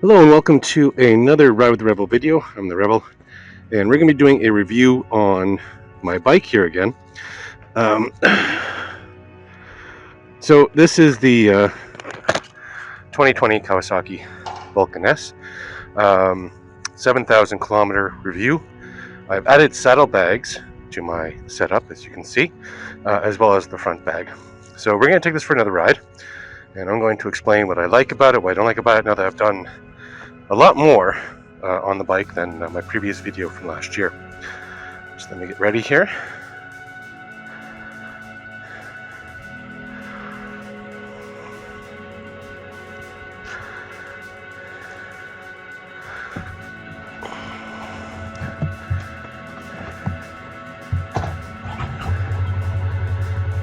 Hello and welcome to another Ride with the Rebel video. I'm the Rebel, and we're going to be doing a review on my bike here again. So this is the 2020 Kawasaki Vulcan S, 7,000 kilometer review. I've added saddlebags to my setup, as you can see, as well as the front bag. So we're going to take this for another ride, and I'm going to explain what I like about it, what I don't like about it, now that I've done a lot more on the bike than my previous video from last year. So let me get ready here.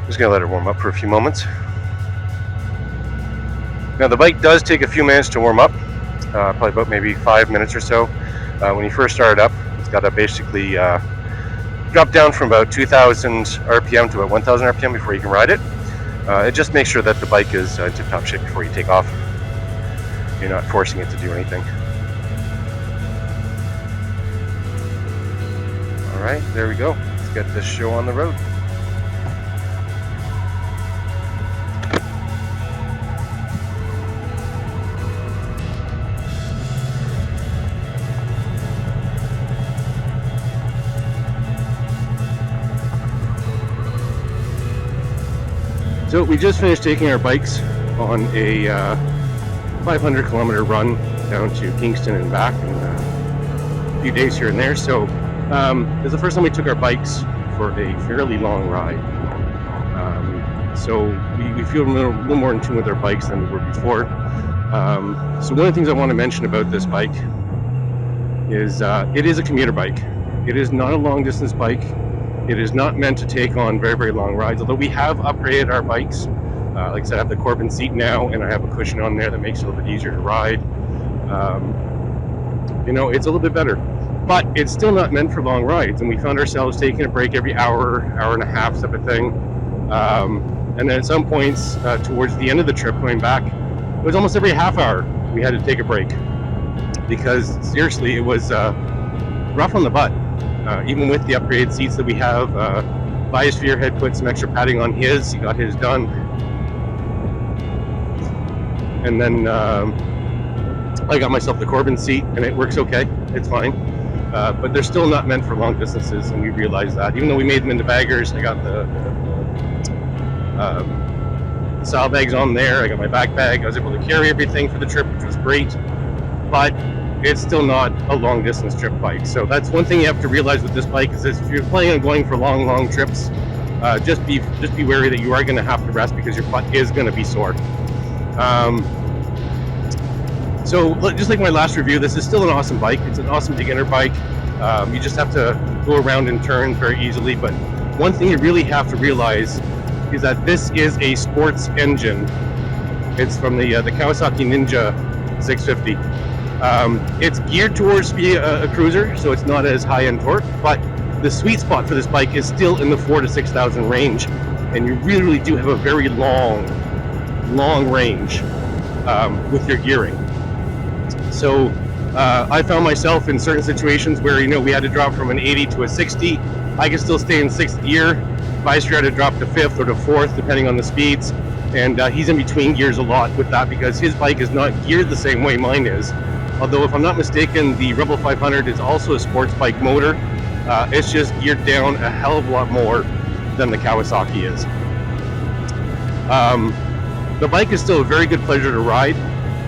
Just gonna let it warm up for a few moments. Now the bike does take a few minutes to warm up, probably about maybe 5 minutes or so. When you first start it up, it's got to basically drop down from about 2,000 RPM to about 1,000 RPM before you can ride it. It just makes sure that the bike is in tip-top shape before you take off. You're not forcing it to do anything. Alright, there we go. Let's get this show on the road. So we just finished taking our bikes on a 500 kilometer run down to Kingston and back, and a few days here and there. So it's the first time we took our bikes for a fairly long ride. So we feel a little more in tune with our bikes than we were before. So one of the things I want to mention about this bike is it is a commuter bike. It is not a long distance bike. It is not meant to take on very, very long rides, although we have upgraded our bikes. Like I said, I have the Corbin seat now, and I have a cushion on there that makes it a little bit easier to ride. It's a little bit better, but it's still not meant for long rides, and we found ourselves taking a break every hour and a half type of thing. And then at some points, towards the end of the trip going back, it was almost every half hour we had to take a break, because seriously, it was rough on the butt. Even with the upgraded seats that we have, Biosphere had put some extra padding on his. He got his done. And then I got myself the Corbin seat, and it works okay. It's fine. But they're still not meant for long distances, and we realized that. Even though we made them into baggers, I got the saddlebags on there. I got my back bag. I was able to carry everything for the trip, which was great. But it's still not a long distance trip bike. So that's one thing you have to realize with this bike, is if you're planning on going for long trips, just be wary that you are going to have to rest, because your butt is going to be sore. So just like my last review, this is still an awesome bike. It's an awesome beginner bike. You just have to go around in turns very easily. But one thing you really have to realize is that this is a sports engine. It's from the Kawasaki Ninja 650. It's geared towards be a cruiser, so it's not as high-end torque, but the sweet spot for this bike is still in the 4,000 to 6,000 range, and you really do have a very long range with your gearing. So I found myself in certain situations where we had to drop from an 80 to a 60. I could still stay in 6th gear. Biosphere had to drop to 5th or to 4th, depending on the speeds, and he's in between gears a lot with that, because his bike is not geared the same way mine is. Although, if I'm not mistaken, the Rebel 500 is also a sports bike motor. It's just geared down a hell of a lot more than the Kawasaki is. The bike is still a very good pleasure to ride.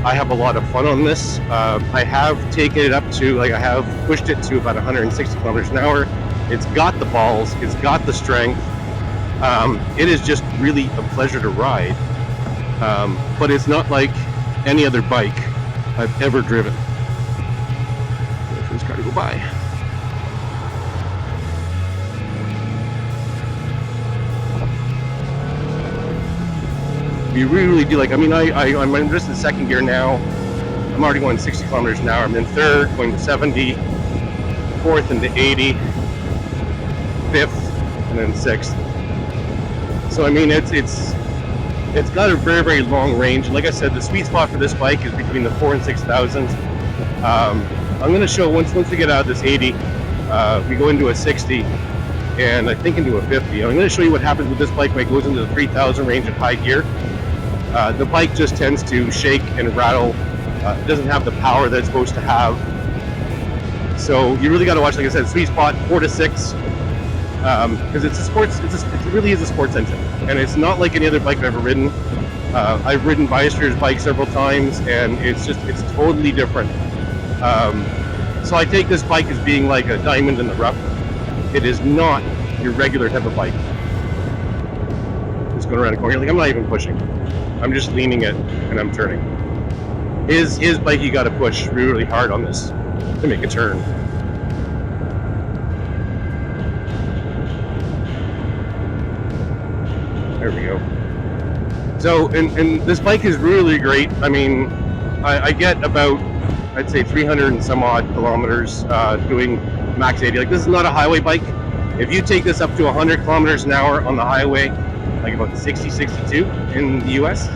I have a lot of fun on this. I have taken it up to, I have pushed it to about 160 kilometers an hour. It's got the balls, it's got the strength. It is just really a pleasure to ride. But it's not like any other bike I've ever driven. Wait for this car to go by. You really do I'm just in 2nd gear now. I'm already going 60 kilometers an hour. I'm in 3rd, going to 70, 4th into 80, 5th, and then 6th. So it's It's got a very, very long range. Like I said, the sweet spot for this bike is between the 4,000 and 6,000. I'm going to show once we get out of this 80, we go into a 60, and I think into a 50. I'm going to show you what happens with this bike when it goes into the 3,000 range at high gear. The bike just tends to shake and rattle. It doesn't have the power that it's supposed to have. So you really got to watch, like I said, sweet spot 4 to 6, because it's a sports. It really is a sports engine, and it's not like any other bike I've ever ridden. I've ridden Biosphere's bike several times, and it's totally different. So I take this bike as being like a diamond in the rough. It is not your regular type of bike. Just going around the corner, like I'm not even pushing. I'm just leaning it and I'm turning. His bike, you got to push really, really hard on this to make a turn. There we go. So, and this bike is really great. I mean, I get about, I'd say 300 and some odd kilometers doing max 80. Like, this is not a highway bike. If you take this up to 100 kilometers an hour on the highway, like about 60, 62 in the US,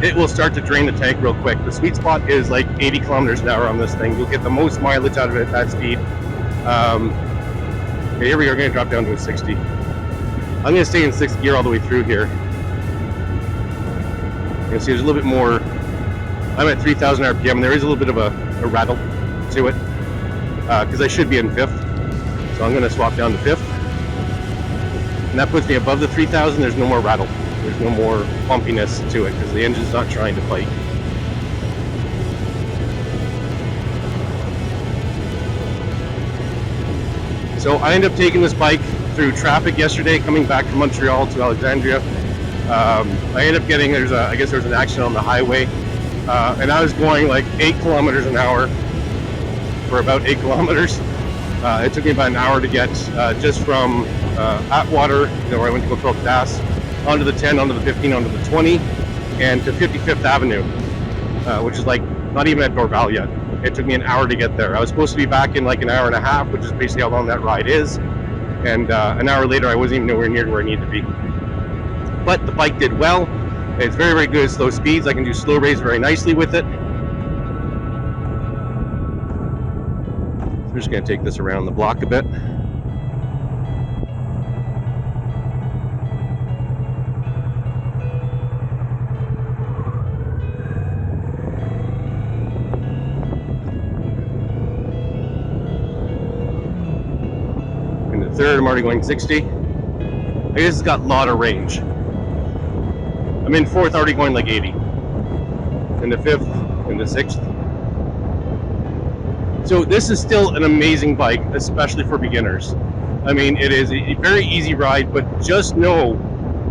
it will start to drain the tank real quick. The sweet spot is like 80 kilometers an hour on this thing. You'll get the most mileage out of it at that speed. Okay, here we are going to drop down to a 60. I'm going to stay in 6th gear all the way through here. You can see there's a little bit more. I'm at 3,000 RPM, and there is a little bit of a rattle to it, because I should be in 5th. So I'm going to swap down to 5th. And that puts me above the 3,000. There's no more rattle. There's no more bumpiness to it, because the engine's not trying to fight. So I ended up taking this bike through traffic yesterday, coming back from Montreal to Alexandria. I ended up getting, I guess there was an accident on the highway, and I was going like 8 kilometers an hour for about 8 kilometers. It took me about an hour to get just from Atwater, where I went to go fill up gas, onto the 10, onto the 15, onto the 20, and to 55th Avenue, which is like not even at Dorval yet. It took me an hour to get there. I was supposed to be back in like an hour and a half, which is basically how long that ride is. And an hour later, I wasn't even nowhere near where I needed to be. But the bike did well. It's very, very good at slow speeds. I can do slow race very nicely with it. So I'm just going to take this around the block a bit. In the 3rd, I'm already going 60. I guess it's got a lot of range. I'm in 4th, already going like 80. In the 5th, in the 6th. So this is still an amazing bike, especially for beginners. I mean, it is a very easy ride, but just know,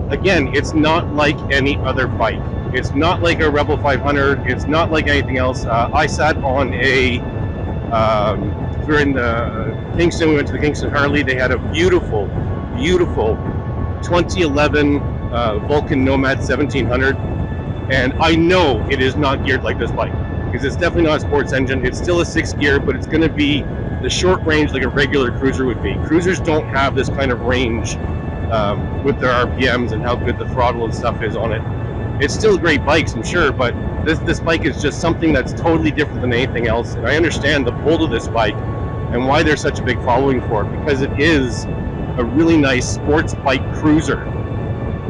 again, it's not like any other bike. It's not like a Rebel 500. It's not like anything else. I sat on a, we were in Kingston, we went to the Kingston Harley. They had a beautiful, beautiful 2011 Vulcan Nomad 1700, and I know it is not geared like this bike, because it's definitely not a sports engine. It's still a 6th gear, but it's going to be the short range like a regular cruiser would be. Cruisers don't have this kind of range with their RPMs and how good the throttle and stuff is on it. It's still great bikes, I'm sure, but this bike is just something that's totally different than anything else. And I understand the pull to this bike and why there's such a big following for it, because it is a really nice sports bike cruiser.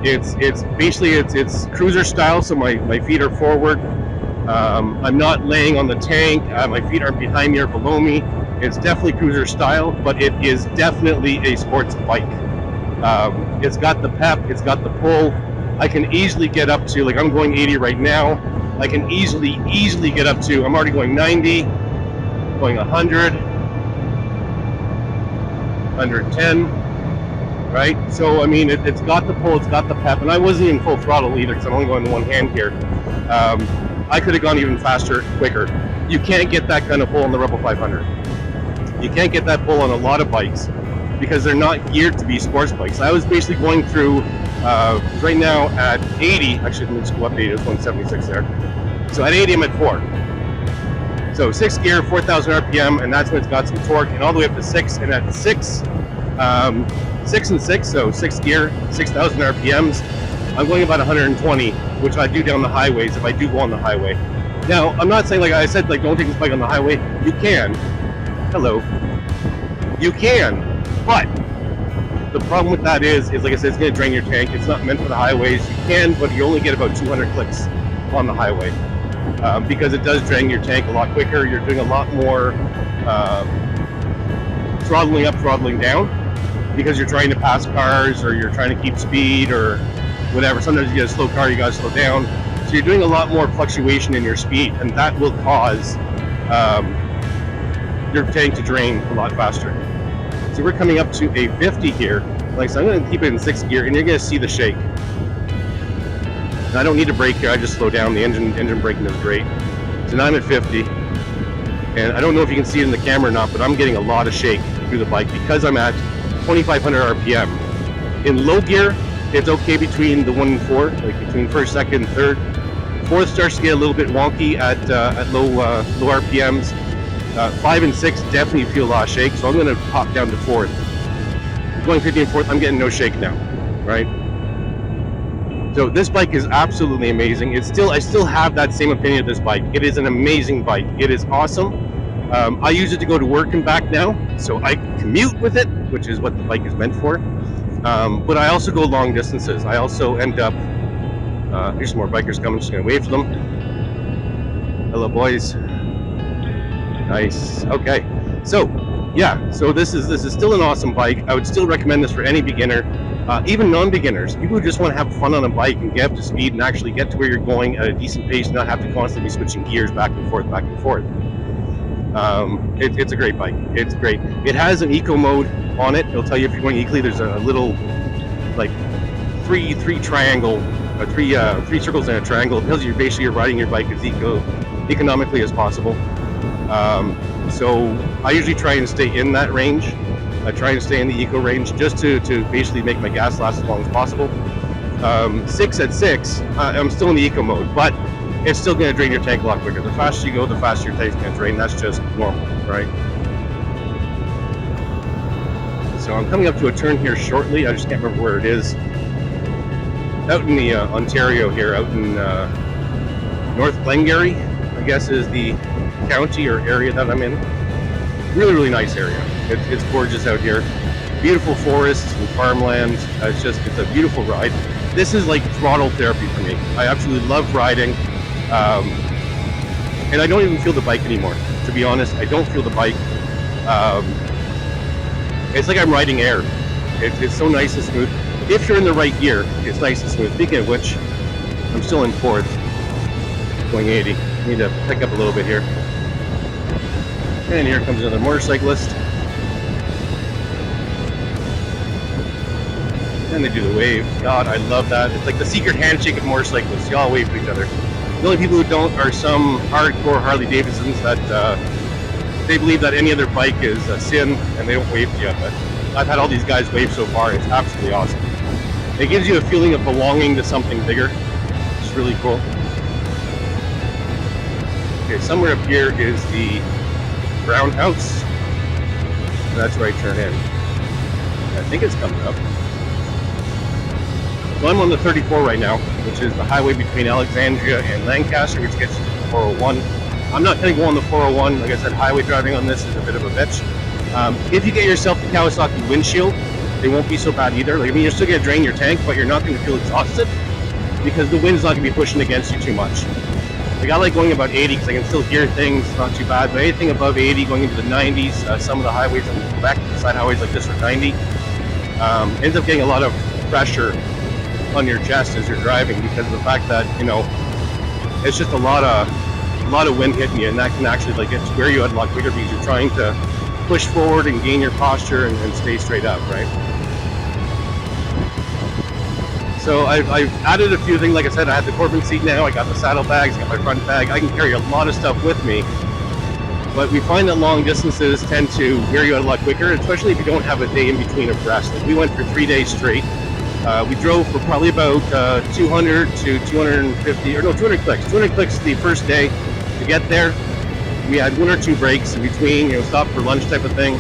It's basically it's cruiser style, so my feet are forward. I'm not laying on the tank. My feet aren't behind me or below me. It's definitely cruiser style, but it is definitely a sports bike. It's got the pep, it's got the pull. I can easily get up to, like I'm going 80 right now. I can easily get up to, I'm already going 90, going 100, 110. Right? So, I mean, it's got the pull, it's got the pep, and I wasn't in full throttle either, because I'm only going to one hand here. I could have gone even faster, quicker. You can't get that kind of pull on the Rebel 500. You can't get that pull on a lot of bikes, because they're not geared to be sports bikes. I was basically going through, right now at 80, actually, let me just go up to 80, I was going 76 there. So at 80, I'm at 4. So 6th gear, 4,000 RPM, and that's when it's got some torque, and all the way up to 6, and at 6, 6 and 6, so 6th gear, 6,000 RPMs. I'm going about 120, which I do down the highways if I do go on the highway. Now, I'm not saying, like I said, like don't take this bike on the highway. You can. Hello. You can, but the problem with that is like I said, it's going to drain your tank. It's not meant for the highways. You can, but you only get about 200 clicks on the highway because it does drain your tank a lot quicker. You're doing a lot more throttling up, throttling down because you're trying to pass cars or you're trying to keep speed or whatever. Sometimes you get a slow car, you got to slow down. So you're doing a lot more fluctuation in your speed, and that will cause your tank to drain a lot faster. So we're coming up to a 50 here. Like, so I'm going to keep it in 6th gear, and you're going to see the shake. And I don't need to brake here. I just slow down. The engine braking is great. So now I'm at 50, and I don't know if you can see it in the camera or not, but I'm getting a lot of shake through the bike because I'm at 2,500 RPM. In low gear, it's okay between the 1 and 4, like between 1st, 2nd, 3rd. 4th starts to get a little bit wonky at low RPMs. 5 and 6 definitely feel a lot of shake, so I'm going to pop down to 4th. Going 50 and 4th, I'm getting no shake now, right? So this bike is absolutely amazing. I still have that same opinion of this bike. It is an amazing bike. It is awesome. I use it to go to work and back now, so I commute with it, which is what the bike is meant for. But I also go long distances. I also end up, here's some more bikers coming, just gonna wave to them. Hello, boys. Nice, okay. So, yeah, so this is still an awesome bike. I would still recommend this for any beginner, even non-beginners, people who just want to have fun on a bike and get up to speed and actually get to where you're going at a decent pace, not have to constantly be switching gears back and forth, back and forth. It's a great bike. It's great. It has an eco mode on it. It'll tell you if you're going eco. There's a little, like, three triangle, three circles in a triangle. It tells you basically you're riding your bike as economically as possible. So I usually try and stay in that range. I try and stay in the eco range just to basically make my gas last as long as possible. 6 at 6, I'm still in the eco mode, but it's still going to drain your tank a lot quicker. The faster you go, the faster your tank's going to drain. That's just normal, right? So I'm coming up to a turn here shortly. I just can't remember where it is. Out in the Ontario here, out in North Glengarry, I guess is the county or area that I'm in. Really, really nice area. It's gorgeous out here. Beautiful forests and farmland. It's a beautiful ride. This is like throttle therapy for me. I absolutely love riding. And I don't even feel the bike anymore. To be honest, I don't feel the bike. It's like I'm riding air. It's so nice and smooth. If you're in the right gear, it's nice and smooth. Speaking of which, I'm still in 4th, going 80. I need to pick up a little bit here. And here comes another motorcyclist. And they do the wave. God, I love that. It's like the secret handshake of motorcyclists. You all wave to each other. The only people who don't are some hardcore Harley Davidsons that they believe that any other bike is a sin and they don't wave to you. But I've had all these guys wave so far. It's absolutely awesome. It gives you a feeling of belonging to something bigger. It's really cool. Okay, somewhere up here is the brown house. And that's where I turn in. I think it's coming up. So I'm on the 34 right now, which is the highway between Alexandria and Lancaster, which gets to the 401. I'm not going to go on the 401. Like I said, highway driving on this is a bit of a bitch. If you get yourself the Kawasaki windshield, they won't be so bad either. Like, I mean, you're still going to drain your tank, but you're not going to feel exhausted because the wind's not going to be pushing against you too much. Like, I like going about 80 because I can still hear things, not too bad. But anything above 80, going into the 90s, some of the highways in Quebec, side highways like this are 90, ends up getting a lot of pressure on your chest as you're driving because of the fact that, you know, it's just a lot of wind hitting you, and that can actually like wear you out a lot quicker because you're trying to push forward and gain your posture and stay straight up, right? So I've added a few things. Like I said, I have the Corbin seat now. I got the saddlebags, got my front bag. I can carry a lot of stuff with me. But we find that long distances tend to wear you out a lot quicker, especially if you don't have a day in between of rest. Like, we went for 3 days straight. We drove for probably about 200 to 250, or no, 200 clicks. 200 clicks the first day to get there. We had 1 or 2 breaks in between, you know, stop for lunch type of thing.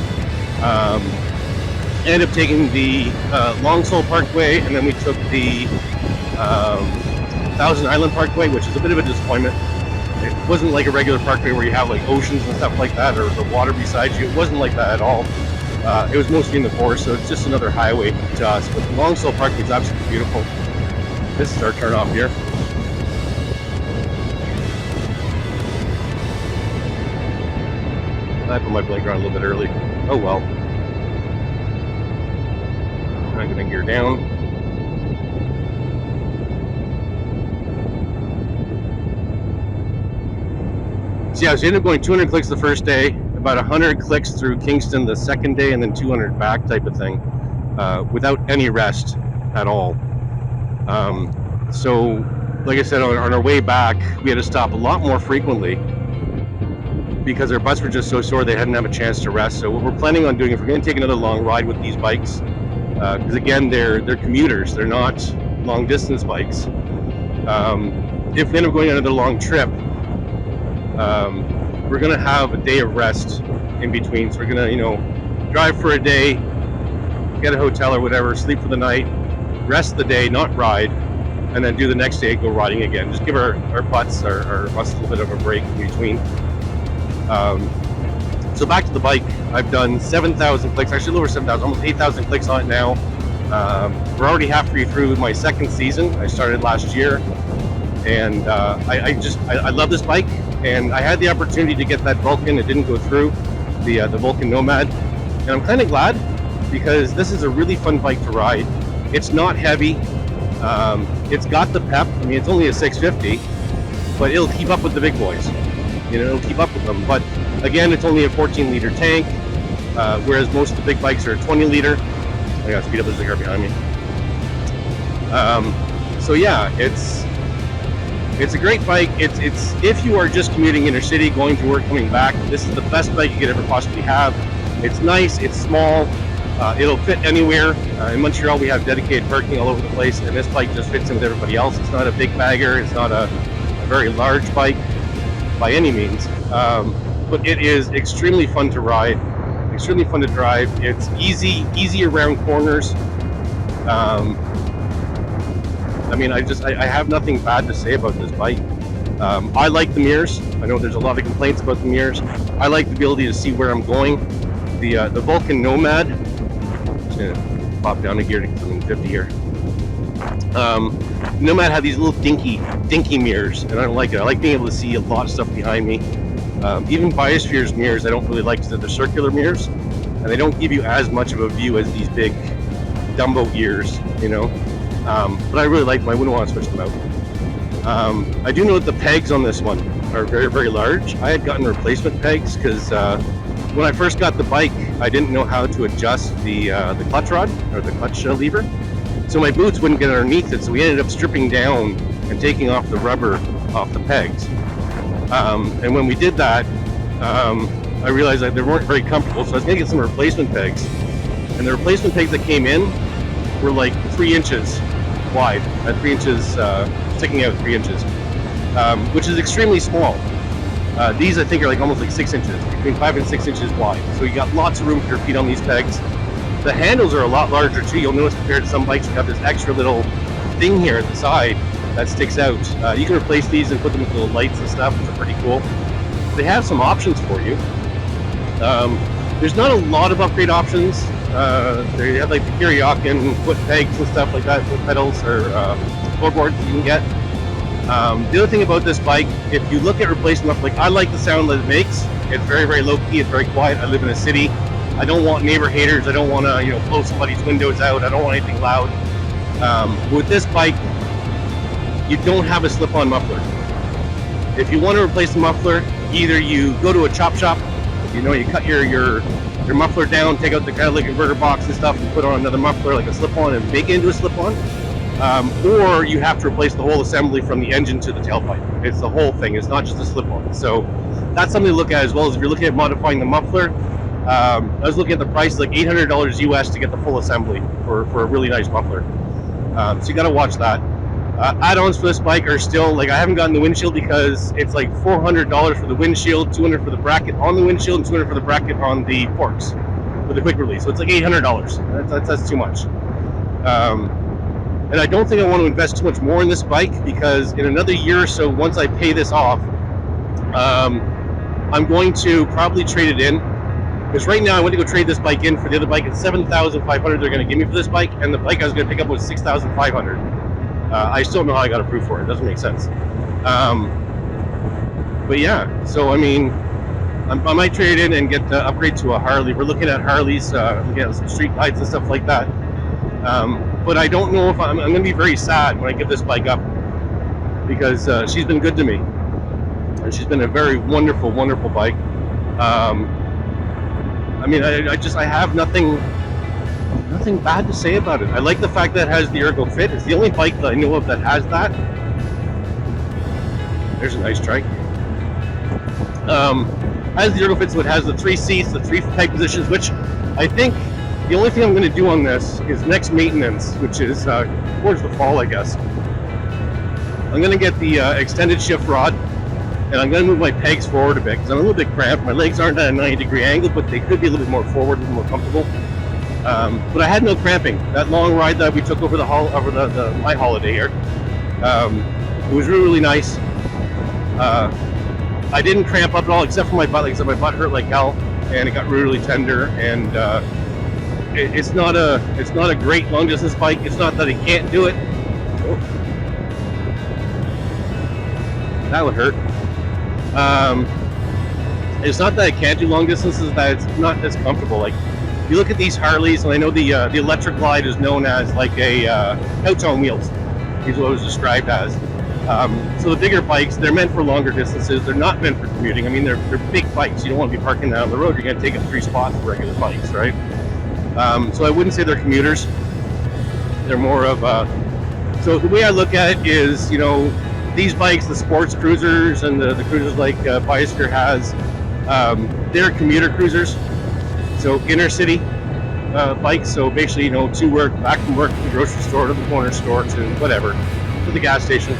ended up taking the Long Sol Parkway, and then we took the Thousand Island Parkway, which is a bit of a disappointment. It wasn't like a regular parkway where you have like oceans and stuff like that, or the water beside you. It wasn't like that at all. It was mostly in the forest, so it's just another highway to us. But the Long Sol Parkway is absolutely beautiful. This is our turn off here. I put my blinker on a little bit early. Oh well. I'm gonna gear down. So yeah, so I ended up going 200 clicks the first day, about 100 clicks through Kingston the second day, and then 200 back type of thing, without any rest at all. So, like I said, on our way back, we had to stop a lot more frequently because our butts were just so sore they hadn't have a chance to rest. So what we're planning on doing, if we're going to take another long ride with these bikes, because again, they're commuters, they're not long distance bikes. If we end up going on another long trip, we're going to have a day of rest in between. So we're going to, you know, drive for a day, get a hotel or whatever, sleep for the night, rest the day, not ride, and then do the next day, go riding again. Just give our butts, our muscles a little bit of a break in between. So back to the bike, I've done 7,000 clicks, actually a little over 7,000, almost 8,000 clicks on it now. We're already halfway through my second season. I started last year, and I love this bike, and I had the opportunity to get that Vulcan. It didn't go through, the Vulcan Nomad, and I'm kind of glad because this is a really fun bike to ride. It's not heavy. It's got the pep. I mean, it's only a 650, but it'll keep up with the big boys. You know, it'll keep up with them. But again, it's only a 14-liter tank, whereas most of the big bikes are a 20-liter. I got to speed up, there's a car behind me. So yeah, it's a great bike. It's if you are just commuting inner city, going to work, coming back, this is the best bike you could ever possibly have. It's nice. It's small. It'll fit anywhere. In Montreal, we have dedicated parking all over the place, and this bike just fits in with everybody else. It's not a big bagger. It's not a very large bike by any means, but it is extremely fun to ride, extremely fun to drive. It's easy around corners. I mean, I have nothing bad to say about this bike. I like the mirrors. I know there's a lot of complaints about the mirrors. I like the ability to see where I'm going. The Vulcan Nomad, just gonna pop down a gear to something 50 here. Nomad had these little dinky mirrors, and I don't like it. I like being able to see a lot of stuff behind me. Even Biosphere's mirrors I don't really like because they're circular mirrors, and they don't give you as much of a view as these big Dumbo ears, you know. But I really like them. I wouldn't want to switch them out. I do know that the pegs on this one are very, very large. I had gotten replacement pegs because when I first got the bike, I didn't know how to adjust the clutch rod or the clutch lever. So my boots wouldn't get underneath it, so we ended up stripping down and taking off the rubber off the pegs. And when we did that, I realized that they weren't very comfortable, so I was going to get some replacement pegs. And the replacement pegs that came in were like 3 inches wide, 3 inches sticking out 3 inches, which is extremely small. These I think are like almost like 6 inches, between 5 and 6 inches wide. So you got lots of room for your feet on these pegs. The handles are a lot larger too. You'll notice compared to some bikes, you have this extra little thing here at the side that sticks out. You can replace these and put them with little lights and stuff, which are pretty cool. They have some options for you. There's not a lot of upgrade options. They have like the Kiriakin foot pegs and stuff like that, foot pedals or floorboards you can get. The other thing about this bike, if you look at replacing them, like I like the sound that it makes. It's very, very low key. It's very quiet. I live in a city. I don't want neighbor haters. I don't want to, blow somebody's windows out. I don't want anything loud. With this bike, you don't have a slip-on muffler. If you want to replace the muffler, either you go to a chop shop, you cut your muffler down, take out the catalytic converter box and stuff, and put on another muffler like a slip-on and make it into a slip-on. Or you have to replace the whole assembly from the engine to the tailpipe. It's the whole thing. It's not just a slip-on. So that's something to look at as well. As if you're looking at modifying the muffler, I was looking at the price, like $800 US to get the full assembly for a really nice muffler. So you got to watch that. Add-ons for this bike are still, like I haven't gotten the windshield because it's like $400 for the windshield, $200 for the bracket on the windshield, and $200 for the bracket on the forks. The with a quick release. So it's like $800. That's too much. And I don't think I want to invest too much more in this bike, because in another year or so, once I pay this off, I'm going to probably trade it in. Because right now I went to go trade this bike in for the other bike. It's $7,500 they're going to give me for this bike, and the bike I was going to pick up was $6,500. I still don't know how I got approved for it. It doesn't make sense. But yeah, so I mean, I might trade it in and get upgrade to a Harley. We're looking at Harleys, looking at some street lights and stuff like that. But I don't know if I'm going to be very sad when I give this bike up, because she's been good to me, and she's been a very wonderful, wonderful bike. I mean, I have nothing bad to say about it. I like the fact that it has the Ergo Fit. It's the only bike that I know of that has that. There's a nice trike. Has the Ergo Fit, so it has the 3 seats, the 3 type positions, which I think the only thing I'm going to do on this is next maintenance, which is towards the fall, I guess. I'm going to get the extended shift rod, and I'm going to move my pegs forward a bit, because I'm a little bit cramped. My legs aren't at a 90-degree angle, but they could be a little bit more forward, a little more comfortable. But I had no cramping. That long ride that we took over my holiday here, it was really, really nice. I didn't cramp up at all, except for my butt. Like I said, my butt hurt like hell, and it got really, really tender. And it's not a great long distance bike. It's not that I can't do it. Oh. That would hurt. It's not that I can't do long distances, that it's not as comfortable. Like, you look at these Harleys, and I know the Electric Glide is known as like a couch on wheels. Is what it was described as. So the bigger bikes, they're meant for longer distances. They're not meant for commuting. I mean, they're big bikes. You don't want to be parking that on the road. You're going to take up 3 spots for regular bikes, right? So I wouldn't say they're commuters. They're more of so the way I look at it is, you know, these bikes, the sports cruisers and the cruisers like Biosphere has, they're commuter cruisers. So inner city bikes. So basically, you know, to work, back from work, to the grocery store, to the corner store, to whatever, to the gas station,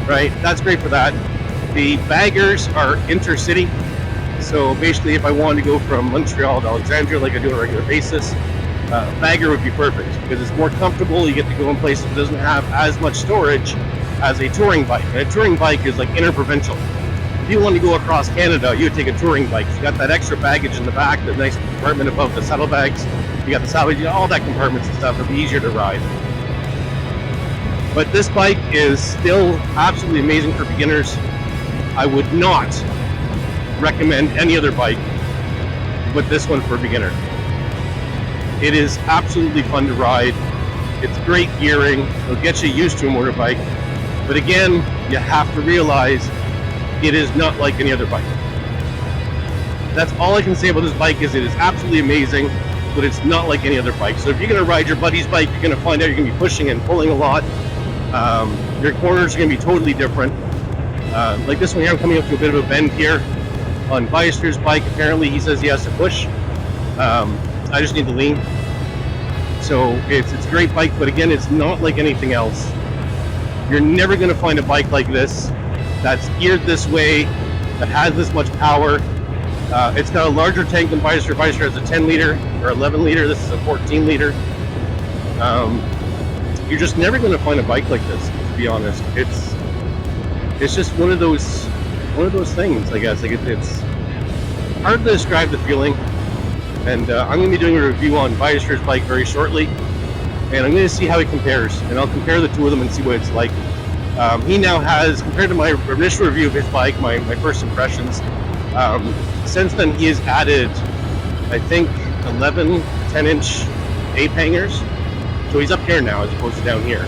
right? That's great for that. The baggers are intercity. So basically, if I wanted to go from Montreal to Alexandria like I do on a regular basis, bagger would be perfect, because it's more comfortable. You get to go in places that doesn't have as much storage as a touring bike. And a touring bike is like interprovincial. If you want to go across Canada, you would take a touring bike. You got that extra baggage in the back, the nice compartment above the saddlebags. You got the saddlebags, you got all that compartments and stuff. It'll be easier to ride. But this bike is still absolutely amazing for beginners. I would not recommend any other bike but this one for a beginner. It is absolutely fun to ride. It's great gearing. It'll get you used to a motorbike. But again, you have to realize it is not like any other bike. That's all I can say about this bike. Is it is absolutely amazing, but it's not like any other bike. So if you're going to ride your buddy's bike, you're going to find out you're going to be pushing and pulling a lot. Your corners are going to be totally different. Like this one here, I'm coming up to a bit of a bend here on Biosphere's bike. Apparently he says he has to push. I just need to lean. So it's a great bike, but again, it's not like anything else. You're never going to find a bike like this that's geared this way, that has this much power. It's got a larger tank than Biosphere. Biosphere has a 10 liter or 11 liter. This is a 14 liter. You're just never going to find a bike like this, to be honest. It's just one of those things, I guess. Like it's hard to describe the feeling. And I'm going to be doing a review on Biosphere's bike very shortly, and I'm going to see how it compares, and I'll compare the two of them and see what it's like. He now has, compared to my initial review of his bike, my first impressions, since then he has added, I think, 11 10-inch ape hangers. So he's up here now as opposed to down here.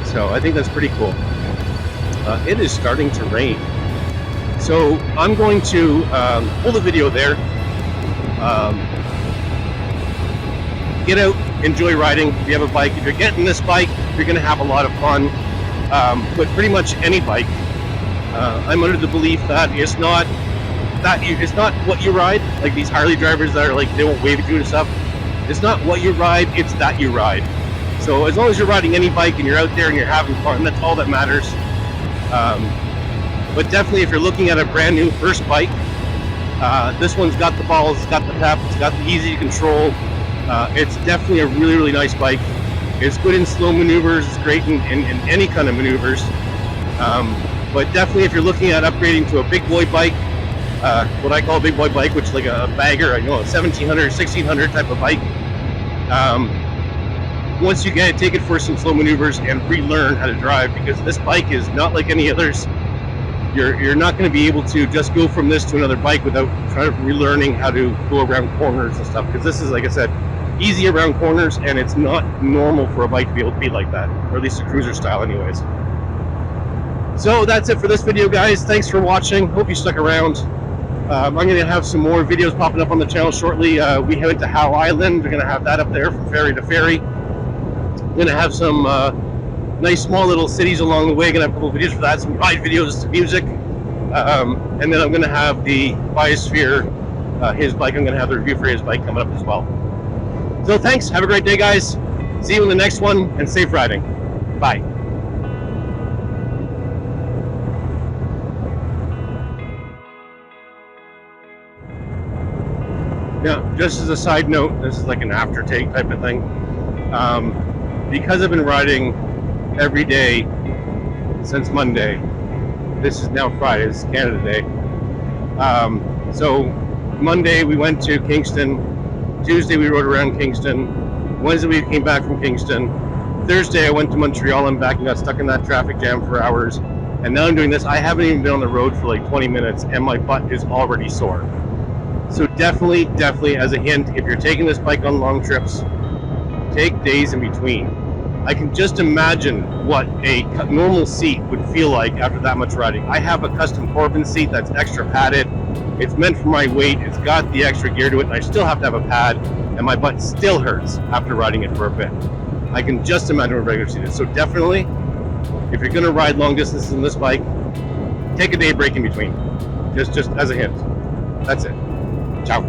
So I think that's pretty cool. It is starting to rain. So I'm going to hold the video there. Get out, enjoy riding. If you have a bike, if you're getting this bike, you're going to have a lot of fun. But pretty much any bike, I'm under the belief that it's not what you ride. Like these Harley drivers that are like, they won't wave at you and stuff. It's not what you ride, it's that you ride. So as long as you're riding any bike and you're out there and you're having fun, that's all that matters. But definitely, if you're looking at a brand new first bike, This one's got the balls, it's got the pep, it's got the easy to control. It's definitely a really, really nice bike. It's good in slow maneuvers, it's great in any kind of maneuvers. But definitely if you're looking at upgrading to a big boy bike, what I call a big boy bike, which is like a bagger, a 1700, 1600 type of bike. Once you get it, take it for some slow maneuvers and relearn how to drive, because this bike is not like any others. You're not going to be able to just go from this to another bike without trying to relearning how to go around corners and stuff, because this is, like I said, easy around corners, and it's not normal for a bike to be able to be like that, or at least a cruiser style anyways. So that's it for this video, guys. Thanks for watching. Hope you stuck around. I'm going to have some more videos popping up on the channel shortly. We head to Howe Island. We're going to have that up there from ferry to ferry. We're going to have some nice small little cities along the way. Going to have a couple of videos for that, some ride videos, some music. And then I'm going to have the Biosphere, his bike. I'm going to have the review for his bike coming up as well. So thanks. Have a great day, guys. See you in the next one, and safe riding. Bye. Now, just as a side note, this is like an aftertake type of thing. Because I've been riding every day since Monday, this is now Friday, this is Canada Day. So Monday we went to Kingston, Tuesday we rode around Kingston, Wednesday we came back from Kingston, Thursday I went to Montreal and back and got stuck in that traffic jam for hours, and now I'm doing this. I haven't even been on the road for like 20 minutes and my butt is already sore. So definitely as a hint, if you're taking this bike on long trips, take days in between. I can just imagine what a normal seat would feel like after that much riding. I have a custom Corbin seat that's extra padded. It's meant for my weight. It's got the extra gear to it, and I still have to have a pad, and my butt still hurts after riding it for a bit. I can just imagine what a regular seat is. So definitely, if you're going to ride long distances on this bike, take a day break in between. Just as a hint. That's it. Ciao.